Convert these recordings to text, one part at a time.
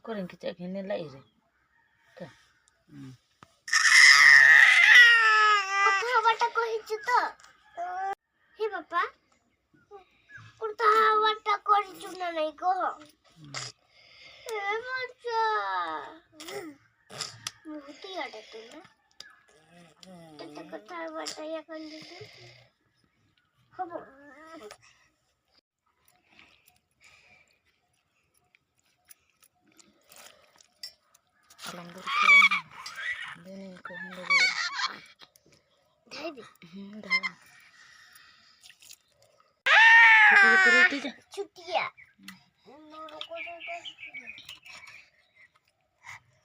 Aku ring kita gini lah iri. Kan. Kota wata ko hichuto. He papa. Kota wata ko hichuna nai ko. Bacha. Muhti ada tu na. Kita kota wata ya kan gitu. Hobo. Alam berkira. Ini kau hendak. Dhabi. Dah. Kita pergi tu je. Chutiya.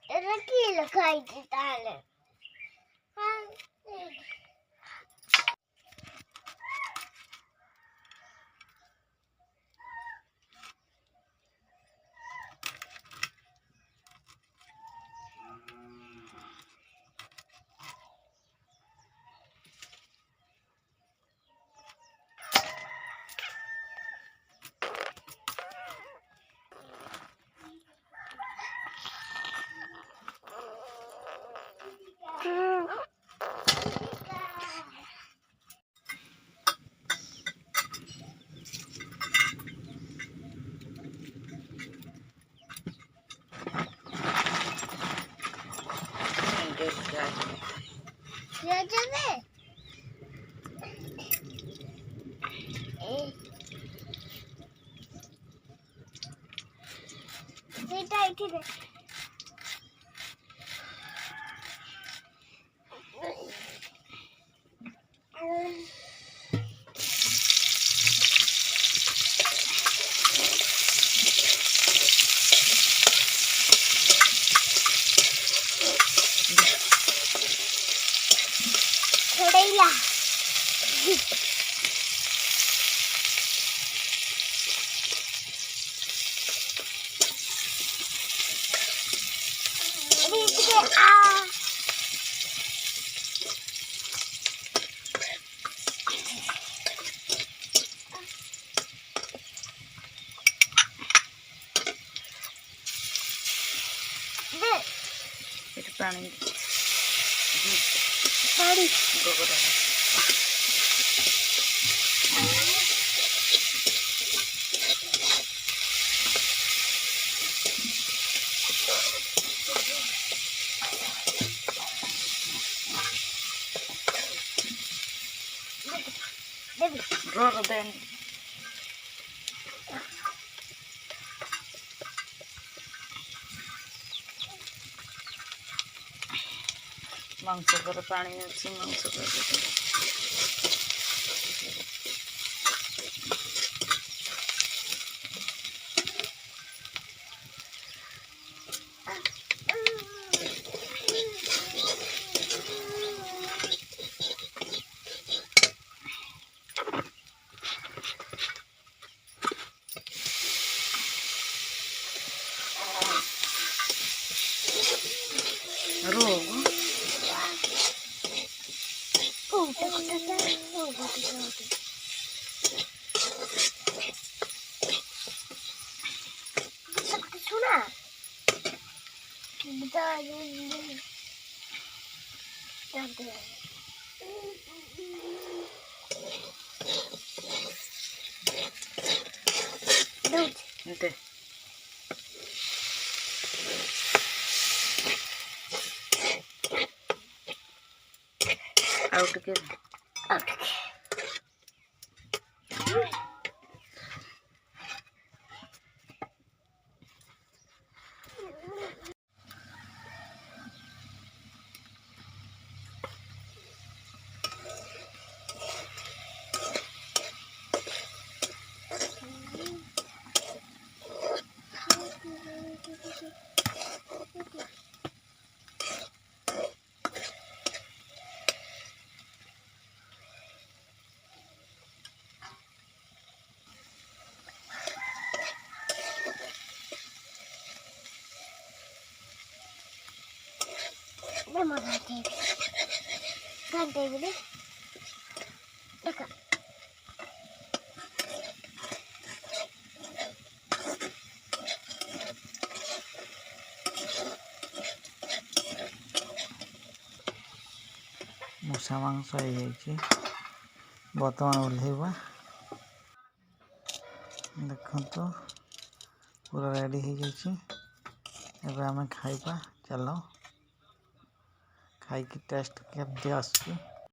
Raki lakai kita le. Ya jadi. Kita itu deh. Kedailah. Ini kita Itu paling. Pari. Gogor. Devi. Roro dan. मांस पर पानी अच्छी मांस कर Sudah. Kita ini. Ada. Dud. Ente. Out ke? Oke. Mau ganti. Ganti ini. Dekat. मूषा मांस हो बर्तमान ओह्लैवा देखो पूरा रेडी हो जाए आम खाइबा चलो खाई टेस्ट केमती आसुची।